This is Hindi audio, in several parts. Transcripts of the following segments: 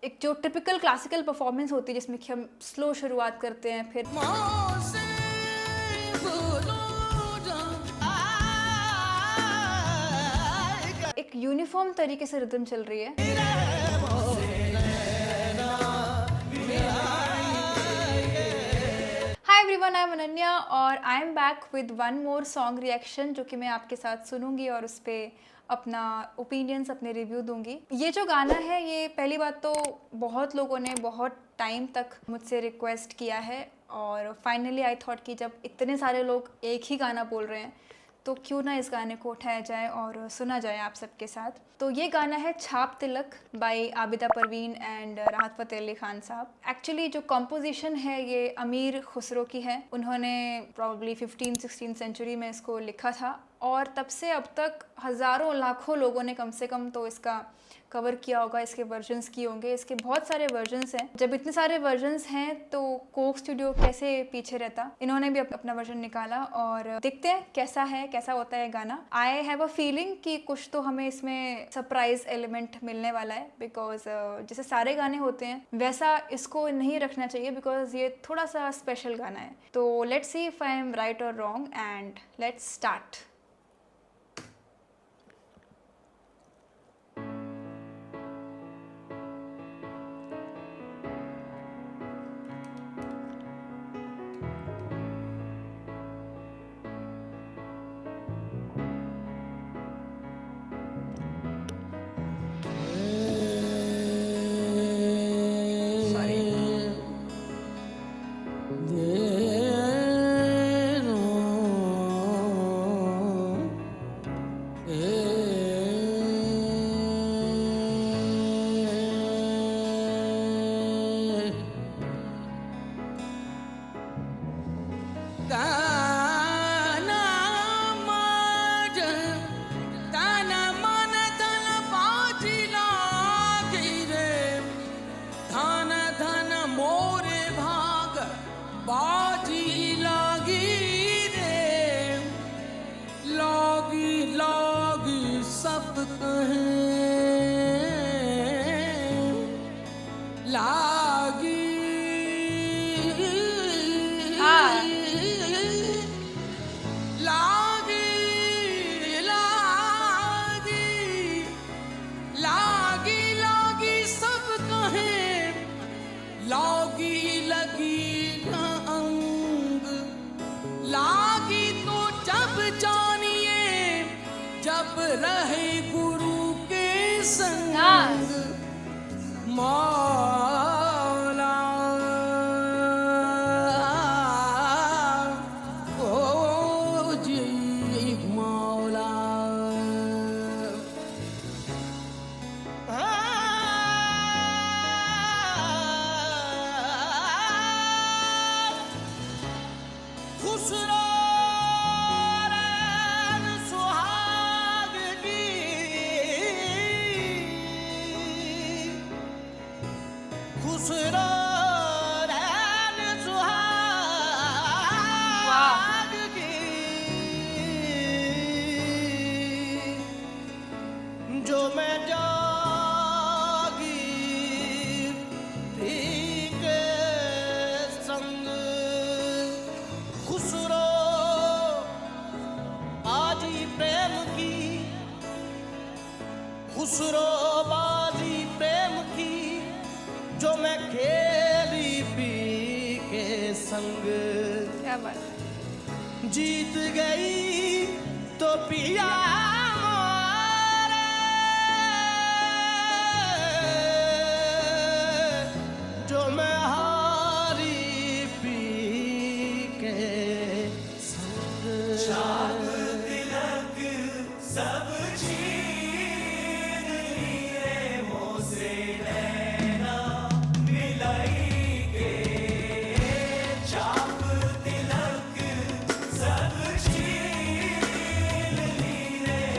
एक जो टिपिकल क्लासिकल परफॉर्मेंस होती है जिसमें कि हम स्लो शुरुआत करते हैं, फिर एक यूनिफॉर्म तरीके से रिदम चल रही है। Hi everyone, I am Ananya और I am back with one more song reaction जो कि मैं आपके साथ सुनूंगी और उस पर अपना ओपिनियंस, अपने रिव्यू दूंगी। ये जो गाना है, ये पहली बात तो बहुत लोगों ने बहुत टाइम तक मुझसे रिक्वेस्ट किया है और फाइनली आई थॉट कि जब इतने सारे लोग एक ही गाना बोल रहे हैं तो क्यों ना इस गाने को उठाया जाए और सुना जाए आप सबके साथ। तो ये गाना है छाप तिलक बाय आबिदा परवीन एंड राहत फ़तेह अली खान साहब। एक्चुअली जो कंपोजिशन है ये अमीर खुसरो की है। उन्होंने प्रॉब्ली 15-16 सेंचुरी में इसको लिखा था और तब से अब तक हज़ारों लाखों लोगों ने कम से कम तो इसका कवर किया होगा, इसके वर्जन्स किए होंगे। इसके बहुत सारे वर्जन्स हैं। जब इतने सारे वर्जन्स हैं तो कोक स्टूडियो कैसे पीछे रहता। इन्होंने भी अपना वर्जन निकाला और देखते हैं कैसा होता है गाना। आई हैव अ फीलिंग कि कुछ तो हमें इसमें सरप्राइज एलिमेंट मिलने वाला है, बिकॉज जैसे सारे गाने होते हैं वैसा इसको नहीं रखना चाहिए, बिकॉज ये थोड़ा सा स्पेशल गाना है। तो let's see if I am right और रॉन्ग एंड लेट्स स्टार्ट। रहे गुरु के संग मौला ओ जी मौला। खुसरो जो मैं जागी के संग खुसरो बाजी प्रेम की, खुसरो बाजी प्रेम की जो मैं खेली पी के संग। क्या बात, जीत गई तो पिया जो मैं हारी पी के संग। छाप तिलक सब छीन लिए मुझसे नैना मिलाई के। छाप तिलक सब छीन लिए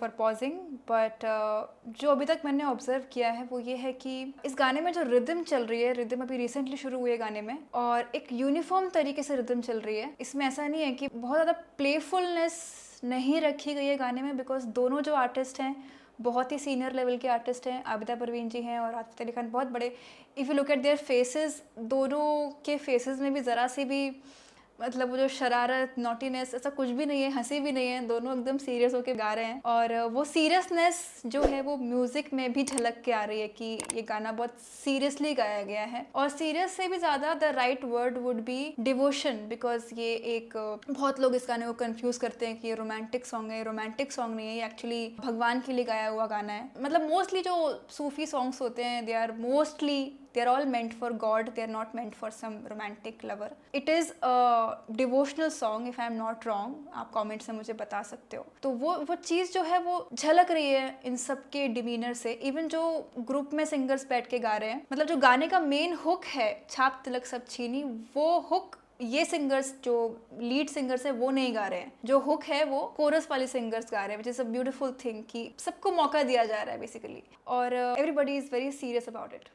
फॉर पॉजिंग, बट जो अभी तक मैंने ऑब्जर्व किया है वो ये है कि इस गाने में जो रिदम चल रही है, रिदम अभी रिसेंटली शुरू हुई है गाने में, और एक यूनिफॉर्म तरीके से रिदम चल रही है। इसमें ऐसा नहीं है कि बहुत ज़्यादा प्लेफुलनेस नहीं रखी गई है गाने में, बिकॉज दोनों जो आर्टिस्ट हैं बहुत ही सीनियर लेवल के आर्टिस्ट हैं। आबिदा परवीन जी हैं और आतिफ अली खान, बहुत बड़े। If you look at their faces, दोनों के फेसेस में भी ज़रा सी भी मतलब वो जो शरारत, नॉटीनेस, ऐसा कुछ भी नहीं है, हंसी भी नहीं है। दोनों एकदम सीरियस होकर गा रहे हैं, और वो सीरियसनेस जो है वो म्यूज़िक में भी झलक के आ रही है कि ये गाना बहुत सीरियसली गाया गया है। और सीरियस से भी ज़्यादा the right word would be devotion, because ये एक बहुत लोग इस गाने को कंफ्यूज करते हैं कि ये रोमांटिक सॉन्ग है। रोमांटिक सॉन्ग नहीं है, ये एक्चुअली भगवान के लिए गाया हुआ गाना है। मतलब मोस्टली जो सूफी सॉन्ग्स होते हैं, they are mostly they are all meant for God, they are not meant for some romantic lover. It is a devotional song if I am not wrong. आप कमेंट से मुझे बता सकते हो। तो वो चीज़ जो है वो झलक रही है इन सब के डिमीनर से। इवन जो ग्रुप में सिंगर्स बैठ के गा रहे हैं, मतलब जो गाने का मेन हुक है, छाप तिलक सब छीनी, वो हुक ये सिंगर्स जो लीड सिंगर्स है वो नहीं गा रहे हैं। जो हुक है वो कोरस वाले सिंगर्स गा रहे हैं, which is a beautiful thing कि सबको मौका दिया जा रहा है बेसिकली, और everybody is very serious about it.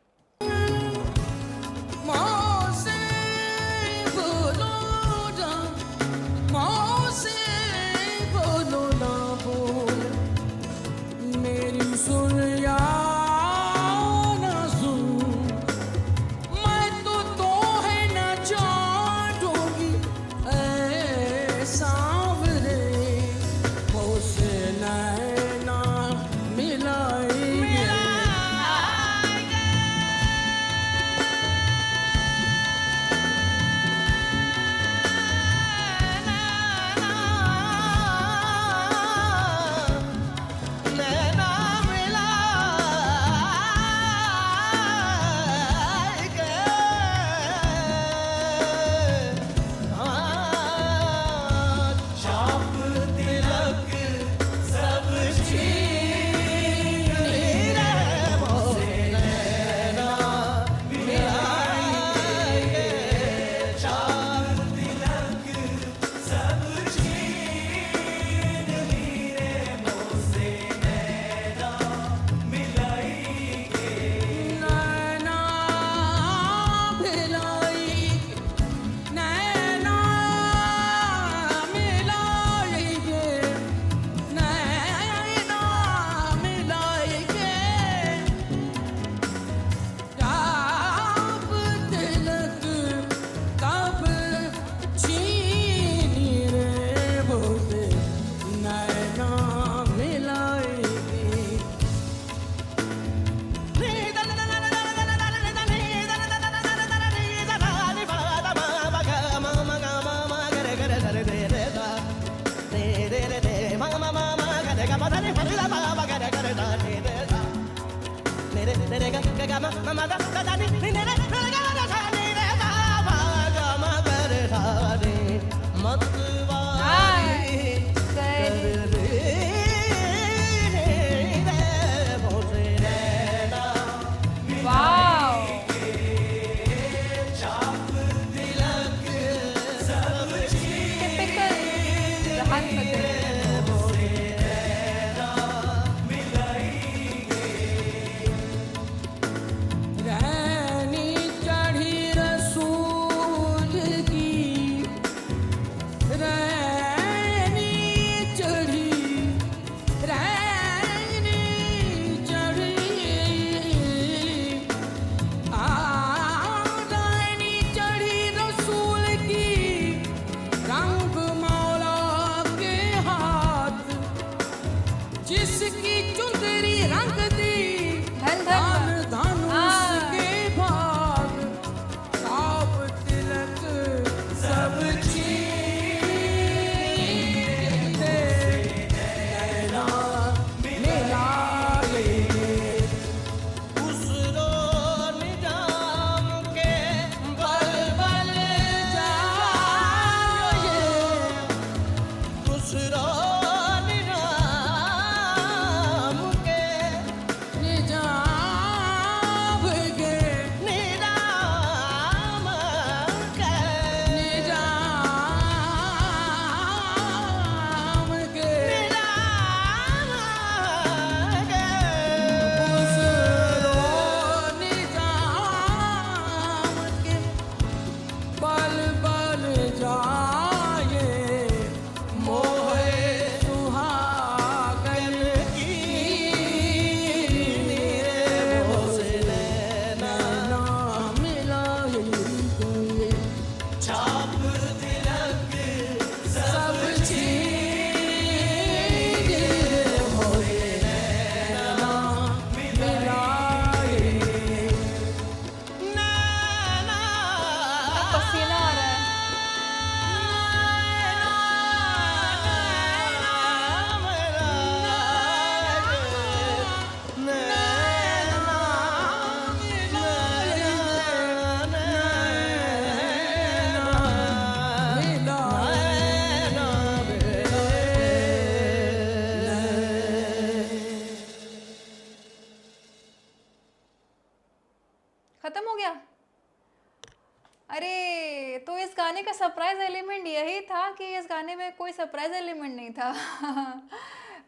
Surprise element यही था कि इस गाने में कोई सरप्राइज एलिमेंट नहीं था।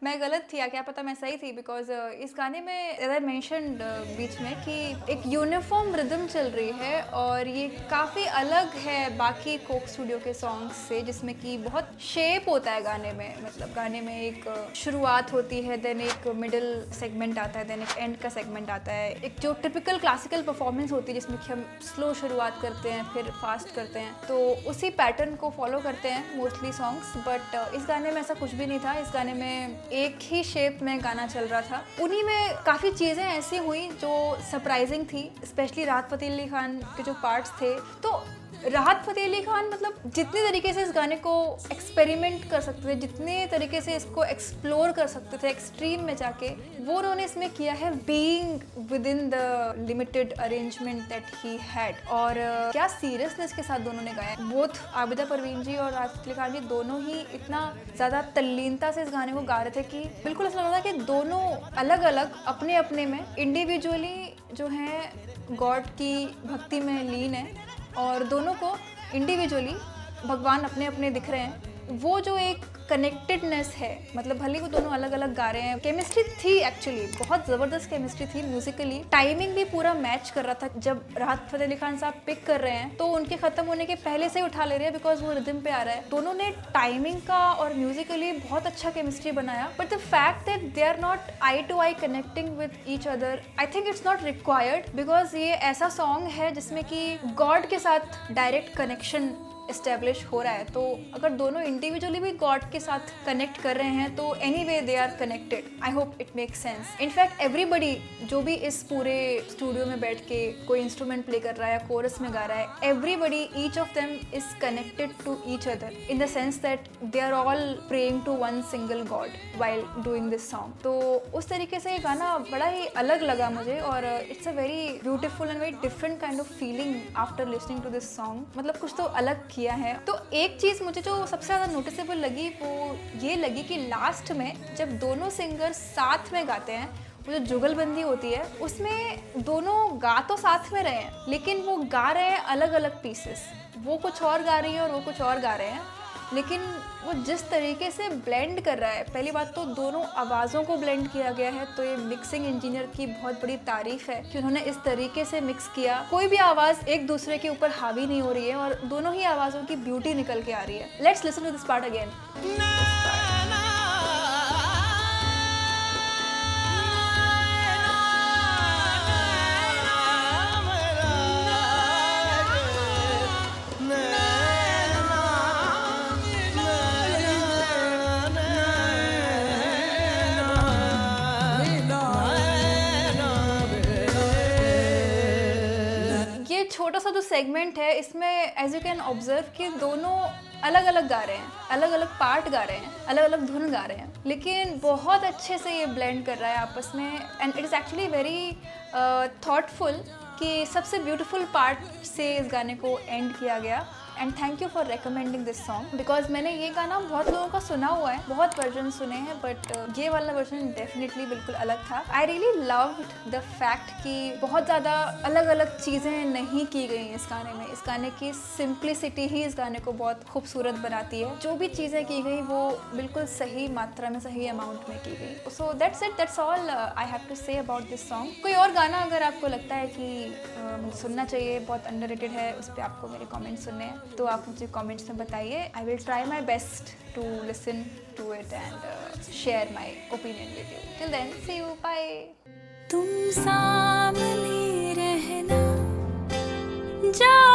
मैं गलत थी या क्या पता मैं सही थी, बिकॉज इस गाने में एज आई मेंशन्ड बीच में कि एक यूनिफॉर्म रिदम चल रही है और ये काफ़ी अलग है बाकी कोक स्टूडियो के सॉन्ग्स से, जिसमें कि बहुत शेप होता है गाने में। मतलब गाने में एक शुरुआत होती है, देन एक मिडिल सेगमेंट आता है, देन एक एंड का सेगमेंट आता है। एक जो टिपिकल क्लासिकल परफॉर्मेंस होती है जिसमें कि हम स्लो शुरुआत करते हैं फिर फास्ट करते हैं, तो उसी पैटर्न को फॉलो करते हैं मोस्टली सॉन्ग्स। बट इस गाने में ऐसा कुछ भी नहीं था। इस गाने में एक ही शेप में गाना चल रहा था, उन्हीं में काफ़ी चीज़ें ऐसी हुई जो सरप्राइजिंग थी, स्पेशली राहत फ़तेह अली खान के जो पार्ट्स थे। तो राहत फ़तेह अली खान मतलब जितने तरीके से इस गाने को एक्सपेरिमेंट कर सकते थे, जितने तरीके से इसको एक्सप्लोर कर सकते थे एक्सट्रीम में जाके, वो उन्होंने इसमें किया है, being with in the limited arrangement that he had. और क्या सीरियसनेस के साथ दोनों ने गाया। बोथ आबिदा परवीन जी और राहत फ़तेह अली खान जी दोनों ही इतना ज़्यादा तल्लीनता से इस गाने को गा रहे थे कि बिल्कुल ऐसा लग रहा था कि दोनों अलग अलग अपने अपने में इंडिविजुअली जो हैं गॉड की भक्ति में लीन है और दोनों को इंडिविजुअली भगवान अपने अपने दिख रहे हैं। वो जो एक कनेक्टेडनेस है, मतलब भले वो दोनों अलग अलग गा रहे हैं, केमिस्ट्री थी एक्चुअली, बहुत ज़बरदस्त केमिस्ट्री थी म्यूजिकली। टाइमिंग भी पूरा मैच कर रहा था। जब राहत फ़तेह अली खान साहब पिक कर रहे हैं तो उनके ख़त्म होने के पहले से ही उठा ले रहे हैं, बिकॉज वो रिदम पे आ रहा है। दोनों ने टाइमिंग का और म्यूजिकली बहुत अच्छा केमिस्ट्री बनाया। But the fact that they are not eye to eye connecting with each other, I think it's not required, because ये ऐसा सॉन्ग है जिसमें कि गॉड के साथ डायरेक्ट कनेक्शन इस्टेब्लिश हो रहा है। तो अगर दोनों इंडिविजुअली भी गॉड के साथ कनेक्ट कर रहे हैं तो anyway they are connected. I hope it makes sense. In fact everybody जो भी इस पूरे स्टूडियो में बैठ के कोई इंस्ट्रूमेंट प्ले कर रहा है या कोरस में गा रहा है, everybody, each of them is connected to each other in the sense that they are all praying to one single god while doing this song. तो उस तरीके से ये गाना बड़ा ही अलग लगा मुझे और it's a very beautiful and very different kind of feeling after listening to this song. मतलब कुछ तो अलग किया है। तो एक चीज़ मुझे जो सबसे ज़्यादा नोटिसेबल लगी वो ये लगी कि लास्ट में जब दोनों सिंगर साथ में गाते हैं, वो जो जुगलबंदी होती है उसमें दोनों गा तो साथ में रहे हैं, लेकिन वो गा रहे हैं अलग अलग पीसेस। वो कुछ और गा रही है और वो कुछ और गा रहे हैं, लेकिन वो जिस तरीके से ब्लेंड कर रहा है, पहली बात तो दोनों आवाज़ों को ब्लेंड किया गया है। तो ये मिक्सिंग इंजीनियर की बहुत बड़ी तारीफ है कि उन्होंने इस तरीके से मिक्स किया, कोई भी आवाज़ एक दूसरे के ऊपर हावी नहीं हो रही है और दोनों ही आवाज़ों की ब्यूटी निकल के आ रही है। Let's listen to this part again. छोटा सा जो सेगमेंट है इसमें एज यू कैन ऑब्जर्व कि दोनों अलग अलग गा रहे हैं, अलग अलग पार्ट गा रहे हैं, अलग अलग धुन गा रहे हैं, लेकिन बहुत अच्छे से ये ब्लेंड कर रहा है आपस में। And it is actually very thoughtful कि सबसे ब्यूटीफुल पार्ट से इस गाने को एंड किया गया। And thank you for recommending this song, because मैंने ये गाना बहुत लोगों का सुना हुआ है, बहुत वर्जन सुने हैं, बट ये वाला वर्जन डेफिनेटली बिल्कुल अलग था। I really loved the fact कि बहुत ज़्यादा अलग अलग चीज़ें नहीं की गई इस गाने में। इस गाने की सिंप्लिसिटी ही इस गाने को बहुत खूबसूरत बनाती है। जो भी चीज़ें की गई वो बिल्कुल सही मात्रा में, सही अमाउंट में की गई। So that's it, that's all I have to say about this song. कोई और गाना अगर आपको लगता है कि मुझे सुनना चाहिए, बहुत अंडररेटेड है, उस पर आपको मेरे कॉमेंट सुनने हैं, तो आप मुझे कमेंट्स में बताइए। I will try my best to listen to it and share my opinion with you. Till then, see you, bye. तुम सामने रहना, जा